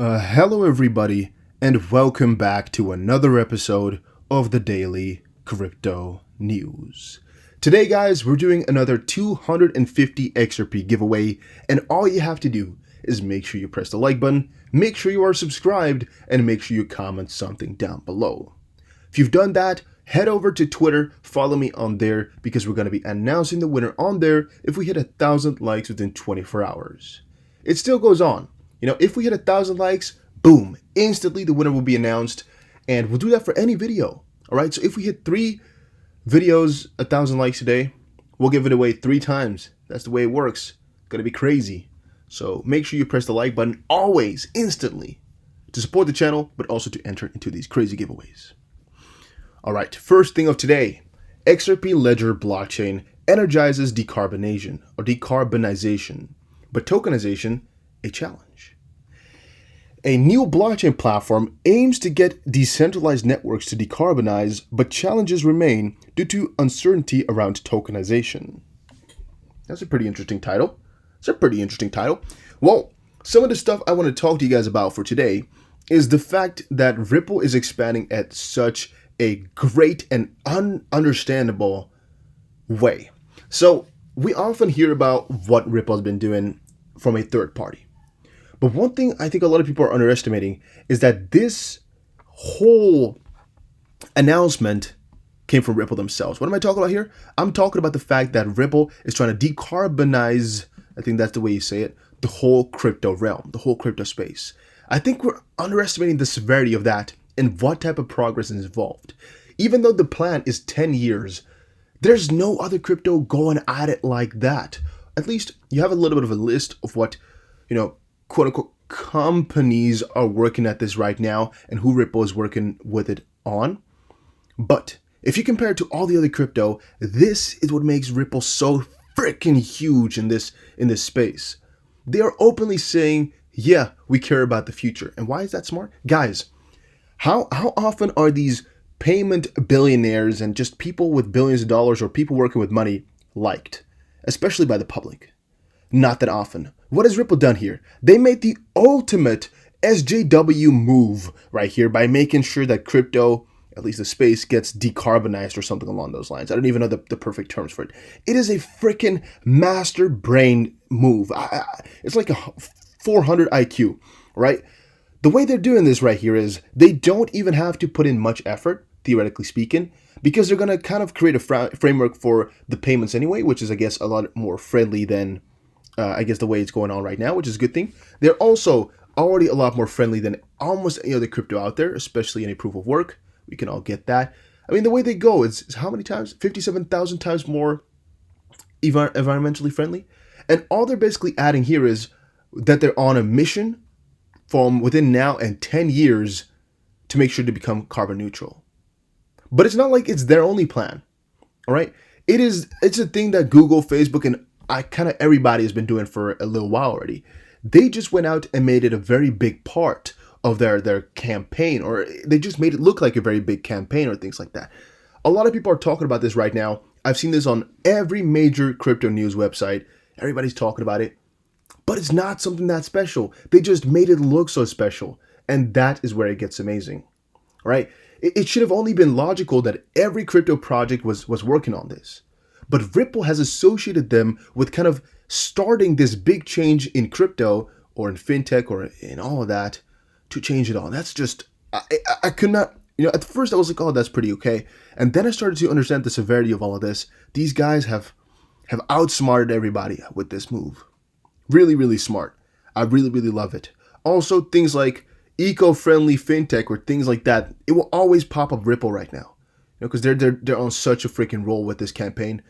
Hello, everybody, and welcome back to another episode of the Daily Crypto News. Today, guys, we're doing another 250 XRP giveaway, and all you have to do is make sure you press the like button, make sure you are subscribed, and make sure you comment something down below. If you've done that, head over to Twitter, follow me on there, because we're going to be announcing the winner on there if we hit 1,000 likes within 24 hours. It still goes on. If we hit 1,000 likes, boom, instantly the winner will be announced, and we'll do that for any video. All right, so if we hit 3 videos, 1,000 likes today, we'll give it away 3 times. That's the way it works. It's gonna be crazy. So make sure you press the like button always, instantly, to support the channel, but also to enter into these crazy giveaways. All right, first thing of today, XRP Ledger blockchain energizes decarbonization, but tokenization a challenge. A new blockchain platform aims to get decentralized networks to decarbonize, but challenges remain due to uncertainty around tokenization. That's a pretty interesting title. Well, some of the stuff I want to talk to you guys about for today is the fact that Ripple is expanding at such a great and ununderstandable way. So we often hear about what Ripple's been doing from a third party. But one thing I think a lot of people are underestimating is that this whole announcement came from Ripple themselves. What am I talking about here? I'm talking about the fact that Ripple is trying to decarbonize, I think that's the way you say it, the whole crypto realm, the whole crypto space. I think we're underestimating the severity of that and what type of progress is involved. Even though the plan is 10 years, there's no other crypto going at it like that. At least you have a little bit of a list of what, quote unquote, companies are working at this right now and who Ripple is working with it on. But if you compare it to all the other crypto, this is what makes Ripple so freaking huge in this space. They are openly saying, yeah, we care about the future. And why is that smart? Guys, how often are these payment billionaires and just people with billions of dollars or people working with money liked, especially by the public? Not that often. What has Ripple done here? They made the ultimate SJW move right here by making sure that crypto, at least the space, gets decarbonized or something along those lines. I don't even know the perfect terms for it. It is a freaking master brain move. It's like a 400 IQ, right? The way they're doing this right here is they don't even have to put in much effort, theoretically speaking, because they're going to kind of create a framework for the payments anyway, which is, I guess, a lot more friendly than the way it's going on right now, which is a good thing. They're also already a lot more friendly than almost any other crypto out there, especially in a proof of work. We can all get that. I mean, the way they go is how many times? 57,000 times more environmentally friendly. And all they're basically adding here is that they're on a mission from within now and 10 years to make sure to become carbon neutral. But it's not like it's their only plan, all right? It's a thing that Google, Facebook, and everybody has been doing for a little while already. They just went out and made it a very big part of their campaign, or they just made it look like a very big campaign or things like that. A lot of people are talking about this right now. I've seen this on every major crypto news website. Everybody's talking about it, but it's not something that special. They just made it look so special, and that is where it gets amazing, right? It should have only been logical that every crypto project was working on this. But Ripple has associated them with kind of starting this big change in crypto or in fintech or in all of that to change it all. That's just, I could not, at first I was like, oh, that's pretty okay. And then I started to understand the severity of all of this. These guys have outsmarted everybody with this move. Really, really smart. I really, really love it. Also, things like eco-friendly fintech or things like that, it will always pop up Ripple right now. Because they're on such a freaking roll with this campaign.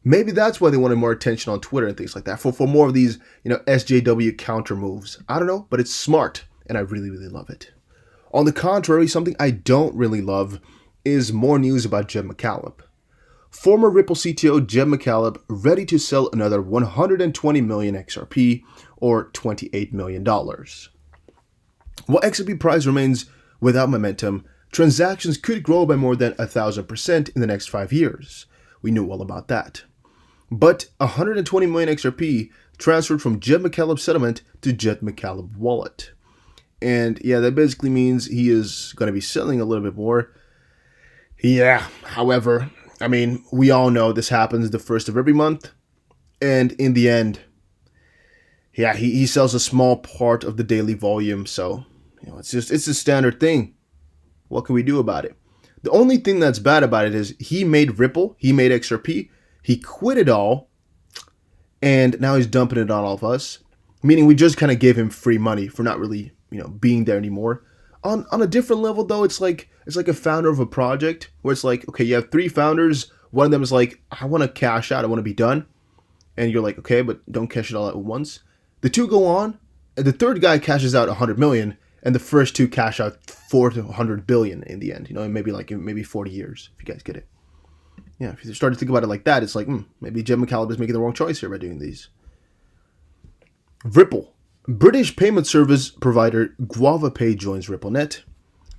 Maybe that's why they wanted more attention on Twitter and things like that, for more of these, SJW counter moves. I don't know, but it's smart, and I really, really love it. On the contrary, something I don't really love is more news about Jeb McCaleb. Former Ripple CTO Jeb McCaleb ready to sell another 120 million XRP, or $28 million. While XRP price remains without momentum, transactions could grow by more than 1,000% in the next 5 years. We knew all about that. But 120 million XRP transferred from Jeb McCaleb's settlement to Jeb McCaleb wallet. And yeah, that basically means he is going to be selling a little bit more. Yeah, however, I mean, we all know this happens the first of every month. And in the end, yeah, he sells a small part of the daily volume. So, it's a standard thing. What can we do about it? The only thing that's bad about it is he made Ripple, he made XRP, he quit it all, and now he's dumping it on all of us. Meaning we just kind of gave him free money for not really, being there anymore. On a different level though, it's like a founder of a project where it's like, okay, you have three founders. One of them is like, I want to cash out, I want to be done. And you're like, okay, but don't cash it all at once. The two go on, and the third guy cashes out 100 million, and the first two cash out 400 billion in the end. In maybe 40 years, if you guys get it. Yeah, if you start to think about it like that, it's like, maybe Jim McCaleb is making the wrong choice here by doing these. Ripple. British payment service provider GuavaPay joins RippleNet.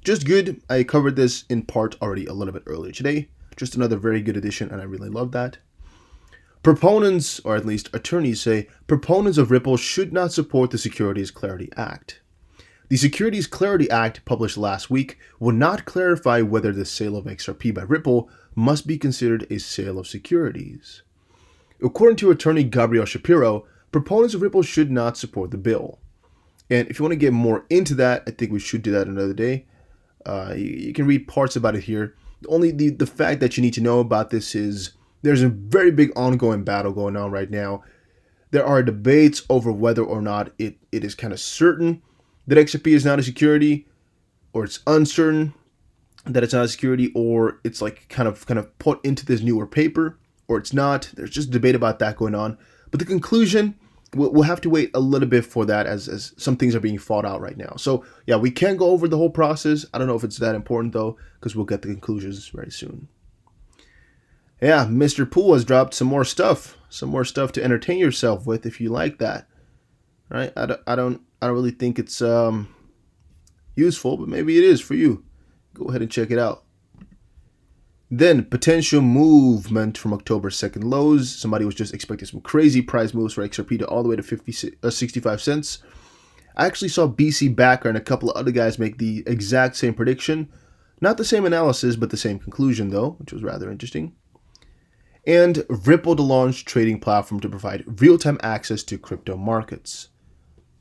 Just good. I covered this in part already a little bit earlier today. Just another very good addition, and I really love that. Proponents, or at least attorneys, say proponents of Ripple should not support the Securities Clarity Act. The Securities Clarity Act, published last week, will not clarify whether the sale of XRP by Ripple must be considered a sale of securities. According to attorney Gabriel Shapiro, proponents of Ripple should not support the bill. And if you want to get more into that, I think we should do that another day. You can read parts about it here. Only the fact that you need to know about this is there's a very big ongoing battle going on right now. There are debates over whether or not it is kind of certain that XRP is not a security, or it's uncertain that it's not a security, or it's like kind of put into this newer paper, or it's not. There's just debate about that going on. But the conclusion, we'll have to wait a little bit for that as some things are being fought out right now. So yeah, we can go over the whole process. I don't know if it's that important though, because we'll get the conclusions very soon. Yeah, Mr. Poole has dropped some more stuff to entertain yourself with if you like that. Right? I don't really think it's useful, but maybe it is for you. Go ahead and check it out. Then, potential movement from October 2nd lows. Somebody was just expecting some crazy price moves for XRP to all the way to 65 cents. I actually saw BC Backer and a couple of other guys make the exact same prediction. Not the same analysis, but the same conclusion, though, which was rather interesting. And Ripple to launch trading platform to provide real-time access to crypto markets.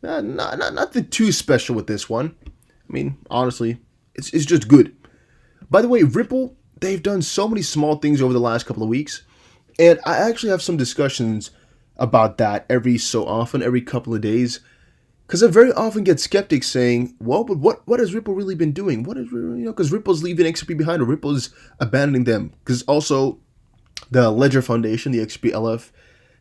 Nothing too special with this one. I mean, honestly, it's just good. By the way, Ripple, they've done so many small things over the last couple of weeks, and I actually have some discussions about that every so often, every couple of days, because I very often get skeptics saying, well, but what has Ripple really been doing? Because Ripple's leaving XRP behind, or Ripple's abandoning them, because also the Ledger Foundation, the XRP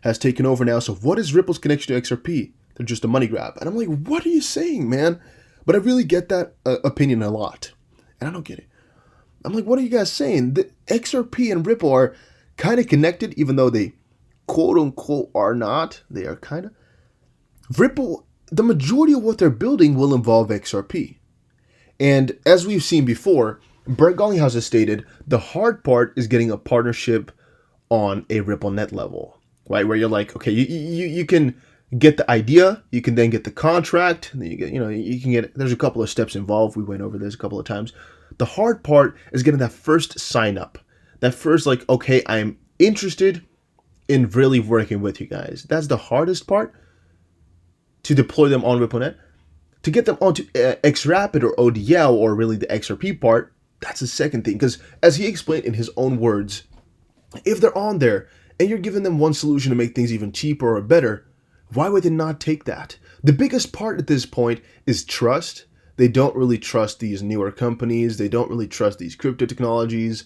has taken over now, so what is Ripple's connection to XRP? They're just a money grab. And I'm like, what are you saying, man? But I really get that opinion a lot, and I don't get it. I'm like, what are you guys saying? The XRP and Ripple are kind of connected, even though they quote unquote are not. They are kind of. Ripple, the majority of what they're building will involve XRP. And as we've seen before, Brent Garlinghouse has stated, the hard part is getting a partnership on a RippleNet level, right? Where you're like, okay, you can get the idea, you can then get the contract, and then you can get, there's a couple of steps involved. We went over this a couple of times. The hard part is getting that first sign up. That first, like, okay, I'm interested in really working with you guys. That's the hardest part, to deploy them on RippleNet. To get them onto XRapid or ODL, or really the XRP part, that's the second thing. Because as he explained in his own words, if they're on there and you're giving them one solution to make things even cheaper or better, why would they not take that? The biggest part at this point is trust. They don't really trust these newer companies. They don't really trust these crypto technologies.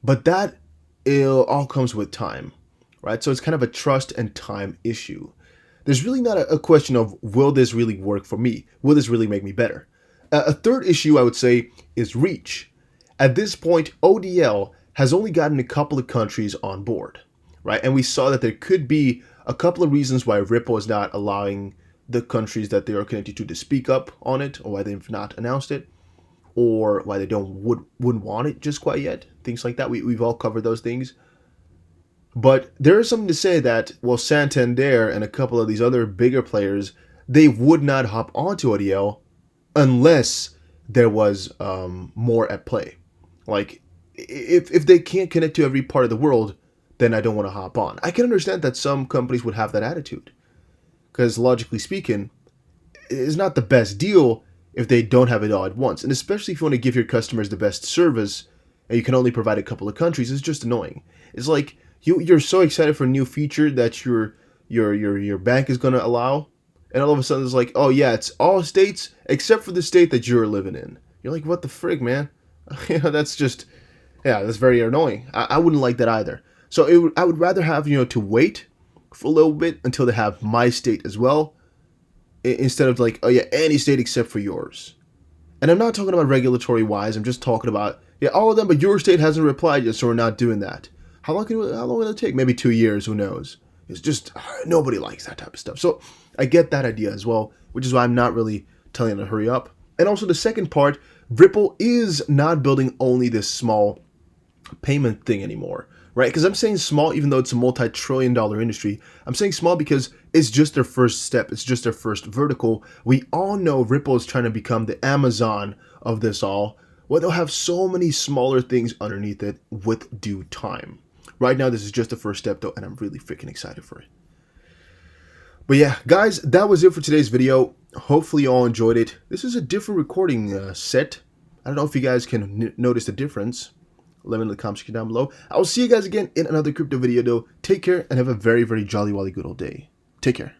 But that all comes with time, right? So it's kind of a trust and time issue. There's really not a question of, will this really work for me? Will this really make me better? A third issue I would say is reach. At this point, ODL has only gotten a couple of countries on board, right? And we saw that there could be a couple of reasons why Ripple is not allowing the countries that they are connected to speak up on it, or why they've not announced it, or why they wouldn't want it just quite yet. Things like that. We've all covered those things. But there is something to say that, well, Santander and a couple of these other bigger players, they would not hop onto ODL unless there was more at play. Like, if they can't connect to every part of the world, then I don't want to hop on. I can understand that some companies would have that attitude, because logically speaking, it's not the best deal if they don't have it all at once. And especially if you want to give your customers the best service and you can only provide a couple of countries, it's just annoying. It's like you're so excited for a new feature that your bank is going to allow, and all of a sudden it's like, oh yeah, it's all states except for the state that you're living in. You're like, what the frig, man? That's just, yeah, that's very annoying. I wouldn't like that either. So I would rather have, to wait for a little bit until they have my state as well, instead of like, oh yeah, any state except for yours. And I'm not talking about regulatory wise. I'm just talking about, yeah, all of them, but your state hasn't replied yet, so we're not doing that. How long will it take? Maybe 2 years. Who knows? It's just nobody likes that type of stuff. So I get that idea as well, which is why I'm not really telling them to hurry up. And also the second part, Ripple is not building only this small payment thing anymore, right? Because I'm saying small, even though it's a multi-trillion-dollar industry. I'm saying small because it's just their first step. It's just their first vertical. We all know Ripple is trying to become the Amazon of this all. Well, they'll have so many smaller things underneath it with due time. Right now, this is just the first step, though, and I'm really freaking excited for it. But yeah, guys, that was it for today's video. Hopefully you all enjoyed it. This is a different recording set. I don't know if you guys can notice the difference. Let me know in the comments section down below. I will see you guys again in another crypto video, though. Take care and have a very, very jolly, wally good old day. Take care.